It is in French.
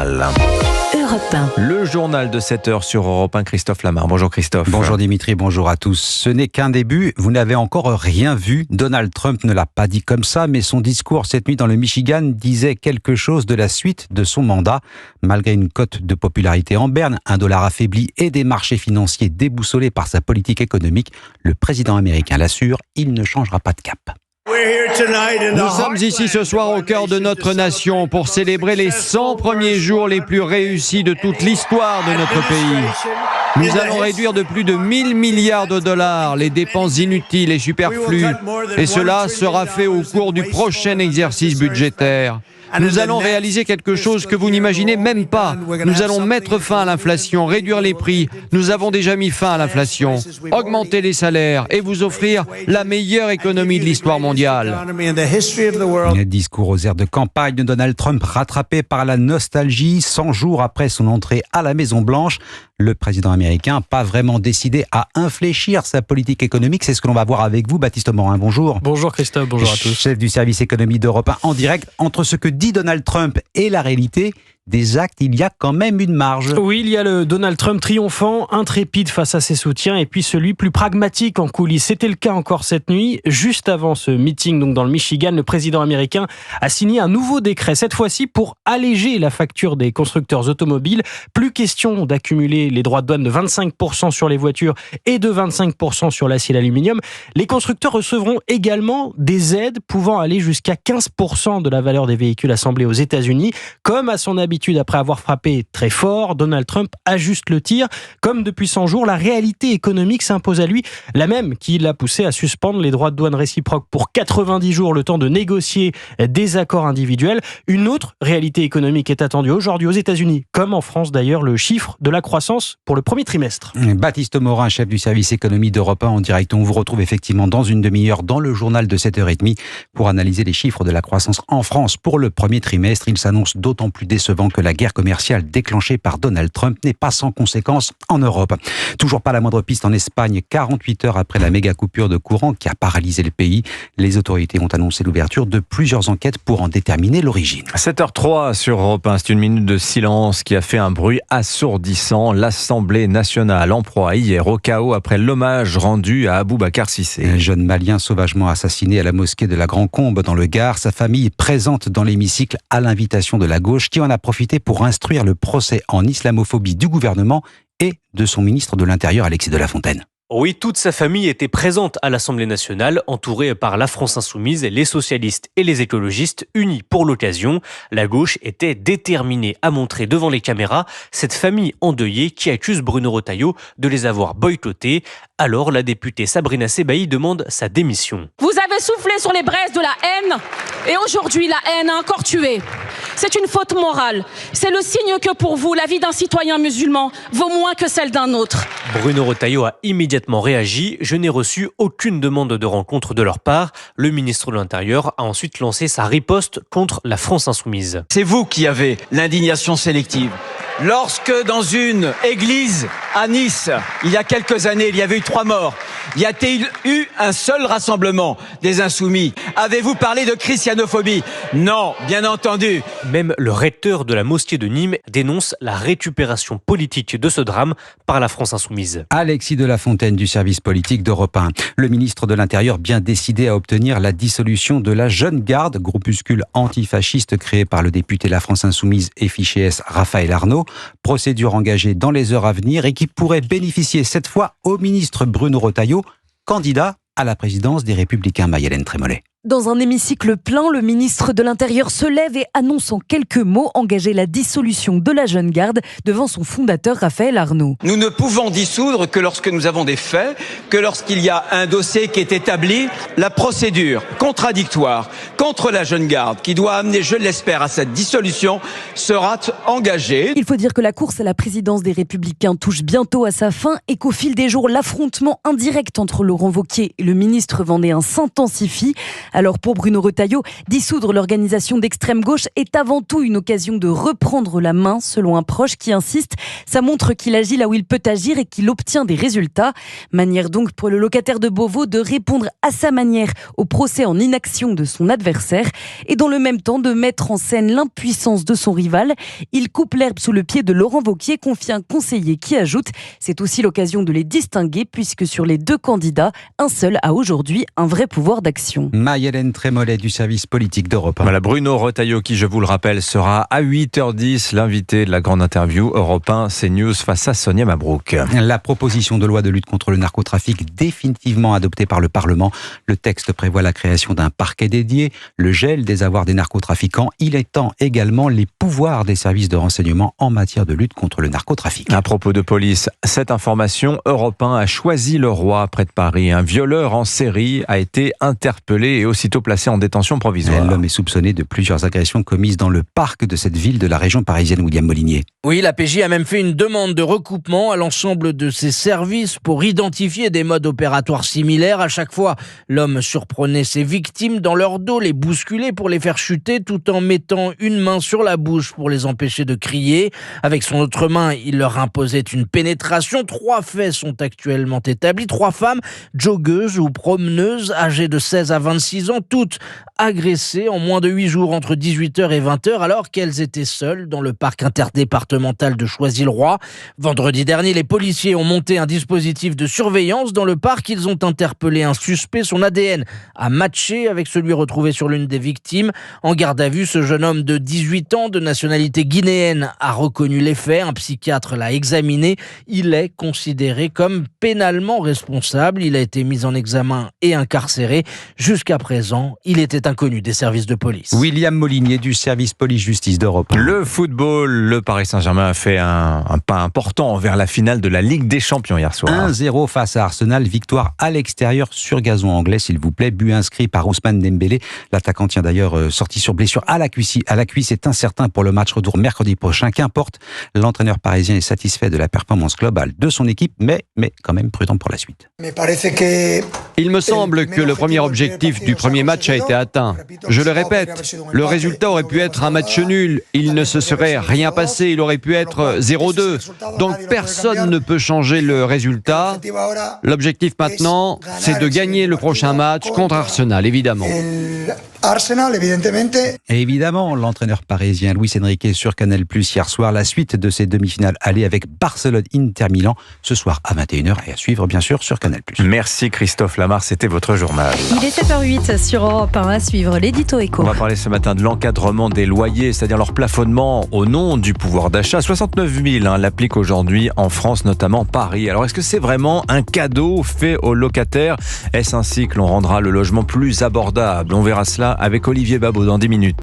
Europe 1. Le journal de 7h sur Europe 1, Christophe Lamar. Bonjour Christophe. Bonjour Dimitri, bonjour à tous. Ce n'est qu'un début, vous n'avez encore rien vu. Donald Trump ne l'a pas dit comme ça, mais son discours cette nuit dans le Michigan disait quelque chose de la suite de son mandat. Malgré une cote de popularité en berne, un dollar affaibli et des marchés financiers déboussolés par sa politique économique, le président américain l'assure, il ne changera pas de cap. Nous sommes ici ce soir au cœur de notre nation pour célébrer les 100 premiers jours les plus réussis de toute l'histoire de notre pays. Nous allons réduire de plus de 1000 milliards de dollars les dépenses inutiles et superflues. Et cela sera fait au cours du prochain exercice budgétaire. Nous allons réaliser quelque chose que vous n'imaginez même pas. Nous allons mettre fin à l'inflation, réduire les prix. Nous avons déjà mis fin à l'inflation, augmenter les salaires et vous offrir la meilleure économie de l'histoire mondiale. Un discours aux airs de campagne de Donald Trump rattrapé par la nostalgie 100 jours après son entrée à la Maison-Blanche. Le président américain n'a pas vraiment décidé à infléchir sa politique économique. C'est ce que l'on va voir avec vous, Baptiste Morin. Bonjour. Bonjour Christophe, bonjour à tous. Chef du service économie d'Europe 1 en direct. Entre ce que dit Donald Trump et la réalité des actes, il y a quand même une marge. Oui, il y a le Donald Trump triomphant, intrépide face à ses soutiens, et puis celui plus pragmatique en coulisses. C'était le cas encore cette nuit. Juste avant ce meeting donc dans le Michigan, le président américain a signé un nouveau décret, cette fois-ci pour alléger la facture des constructeurs automobiles. Plus question d'accumuler les droits de douane de 25% sur les voitures et de 25% sur l'acier et l'aluminium. Les constructeurs recevront également des aides pouvant aller jusqu'à 15% de la valeur des véhicules assemblés aux États-Unis. Comme à son habitude, après avoir frappé très fort, Donald Trump ajuste le tir. Comme depuis 100 jours, la réalité économique s'impose à lui, la même qui l'a poussé à suspendre les droits de douane réciproques pour 90 jours, le temps de négocier des accords individuels. Une autre réalité économique est attendue aujourd'hui aux États-Unis, comme en France d'ailleurs, le chiffre de la croissance pour le premier trimestre. Baptiste Morin, chef du service économie d'Europe 1 en direct. On vous retrouve effectivement dans une demi-heure dans le journal de 7h30 pour analyser les chiffres de la croissance en France pour le premier trimestre. Il s'annonce d'autant plus décevant que la guerre commerciale déclenchée par Donald Trump n'est pas sans conséquences en Europe. Toujours pas la moindre piste en Espagne, 48 heures après la méga coupure de courant qui a paralysé le pays. Les autorités ont annoncé l'ouverture de plusieurs enquêtes pour en déterminer l'origine. 7h03 sur Europe 1, c'est une minute de silence qui a fait un bruit assourdissant. L'Assemblée nationale en proie hier au chaos après l'hommage rendu à Aboubacar Cissé. Un jeune malien sauvagement assassiné à la mosquée de la Grand-Combe dans le Gard. Sa famille est présente dans l'hémicycle à l'invitation de la gauche qui en a profité pour instruire le procès en islamophobie du gouvernement et de son ministre de l'Intérieur, Alexis de la Fontaine. Oui, toute sa famille était présente à l'Assemblée nationale, entourée par la France insoumise, les socialistes et les écologistes, unis pour l'occasion. La gauche était déterminée à montrer devant les caméras cette famille endeuillée qui accuse Bruno Retailleau de les avoir boycottés. Alors la députée Sabrina Sebaï demande sa démission. Vous avez soufflé sur les braises de la haine et aujourd'hui la haine a encore tué. C'est une faute morale. C'est le signe que pour vous, la vie d'un citoyen musulman vaut moins que celle d'un autre. Bruno Retailleau a immédiatement réagi. Je n'ai reçu aucune demande de rencontre de leur part. Le ministre de l'Intérieur a ensuite lancé sa riposte contre la France insoumise. C'est vous qui avez l'indignation sélective. Lorsque dans une église à Nice, il y a quelques années, il y avait eu 3 morts, y a-t-il eu un seul rassemblement des insoumis? Avez-vous parlé de christianophobie? Non, bien entendu. Même le recteur de la mosquée de Nîmes dénonce la récupération politique de ce drame par la France insoumise. Alexis de la Fontaine du service politique d'Europe 1. Le ministre de l'Intérieur bien décidé à obtenir la dissolution de la Jeune Garde, groupuscule antifasciste créé par le député La France insoumise et fiché S Raphaël Arnaud. Procédure engagée dans les heures à venir et qui pourrait bénéficier cette fois au ministre Bruno Retailleau, candidat à la présidence des Républicains. Maï-Hélène Trémollet. Dans un hémicycle plein, le ministre de l'Intérieur se lève et annonce en quelques mots engager la dissolution de la Jeune Garde devant son fondateur Raphaël Arnaud. Nous ne pouvons dissoudre que lorsque nous avons des faits, que lorsqu'il y a un dossier qui est établi. La procédure contradictoire contre la Jeune Garde, qui doit amener, je l'espère, à cette dissolution, sera engagée. Il faut dire que la course à la présidence des Républicains touche bientôt à sa fin et qu'au fil des jours, l'affrontement indirect entre Laurent Wauquiez et le ministre vendéen s'intensifie. Alors pour Bruno Retailleau, dissoudre l'organisation d'extrême gauche est avant tout une occasion de reprendre la main, selon un proche qui insiste. Ça montre qu'il agit là où il peut agir et qu'il obtient des résultats. Manière donc pour le locataire de Beauvau de répondre à sa manière au procès en inaction de son adversaire et dans le même temps de mettre en scène l'impuissance de son rival. Il coupe l'herbe sous le pied de Laurent Wauquiez, confie un conseiller qui ajoute « C'est aussi l'occasion de les distinguer puisque sur les deux candidats, un seul a aujourd'hui un vrai pouvoir d'action. » Marie-Hélène Trémollet du service politique d'Europe 1. Voilà, Bruno Retailleau qui, je vous le rappelle, sera à 8h10 l'invité de la grande interview Europe 1 CNews face à Sonia Mabrouk. La proposition de loi de lutte contre le narcotrafic définitivement adoptée par le Parlement. Le texte prévoit la création d'un parquet dédié, le gel des avoirs des narcotrafiquants. Il étend également les pouvoirs des services de renseignement en matière de lutte contre le narcotrafic. À propos de police, cette information, Europe 1 a choisi le roi près de Paris. Un violeur en série a été interpellé et aussitôt placé en détention provisoire. L'homme est soupçonné de plusieurs agressions commises dans le parc de cette ville de la région parisienne, William Molinier. Oui, la PJ a même fait une demande de recoupement à l'ensemble de ses services pour identifier des modes opératoires similaires. À chaque fois, l'homme surprenait ses victimes dans leur dos, les bousculait pour les faire chuter tout en mettant une main sur la bouche pour les empêcher de crier. Avec son autre main, il leur imposait une pénétration. 3 faits sont actuellement établis. 3 femmes, joggeuses ou promeneuses, âgées de 16 à 26 ans, toutes agressées en moins de 8 jours entre 18h et 20h alors qu'elles étaient seules dans le parc interdépartemental de Choisy-le-Roi. Vendredi dernier, les policiers ont monté un dispositif de surveillance dans le parc. Ils ont interpellé un suspect. Son ADN a matché avec celui retrouvé sur l'une des victimes. En garde à vue, ce jeune homme de 18 ans, de nationalité guinéenne, a reconnu les faits. Un psychiatre l'a examiné. Il est considéré comme pénalement responsable. Il a été mis en examen et incarcéré. Jusqu'à présent, il était inconnu des services de police. William Molinier du service police-justice d'Europe 1. Le football, le Paris Saint-Germain a fait un pas important vers la finale de la Ligue des Champions hier soir. 1-0 face à Arsenal, victoire à l'extérieur sur gazon anglais, s'il vous plaît. But inscrit par Ousmane Dembélé. L'attaquant tient d'ailleurs sorti sur blessure à la cuisse. À la cuisse est incertain pour le match retour mercredi prochain. Qu'importe, l'entraîneur parisien est satisfait de la performance globale de son équipe, mais quand même prudent pour la suite. Il me semble que le premier objectif du premier match a été atteint. Je le répète, le résultat aurait pu être un match nul. Il ne se serait rien passé, il aurait pu être 0-2. Donc personne ne peut changer le résultat. L'objectif maintenant, c'est de gagner le prochain match contre Arsenal, évidemment. Et évidemment, l'entraîneur parisien Luis Enrique sur Canal+ hier soir, la suite de ces demi-finales aller avec Barcelone-Inter Milan ce soir à 21h et à suivre bien sûr sur Canal+. Merci Christophe Lamar, c'était votre journal. Il est 7h08 sur Europe 1 à suivre l'édito éco. On va parler ce matin de l'encadrement des loyers, c'est-à-dire leur plafonnement au nom du pouvoir d'achat. 69 000 l'appliquent aujourd'hui en France, notamment Paris. Alors est-ce que c'est vraiment un cadeau fait aux locataires ? Est-ce ainsi que l'on rendra le logement plus abordable ? On verra cela avec Olivier Babot dans 10 minutes.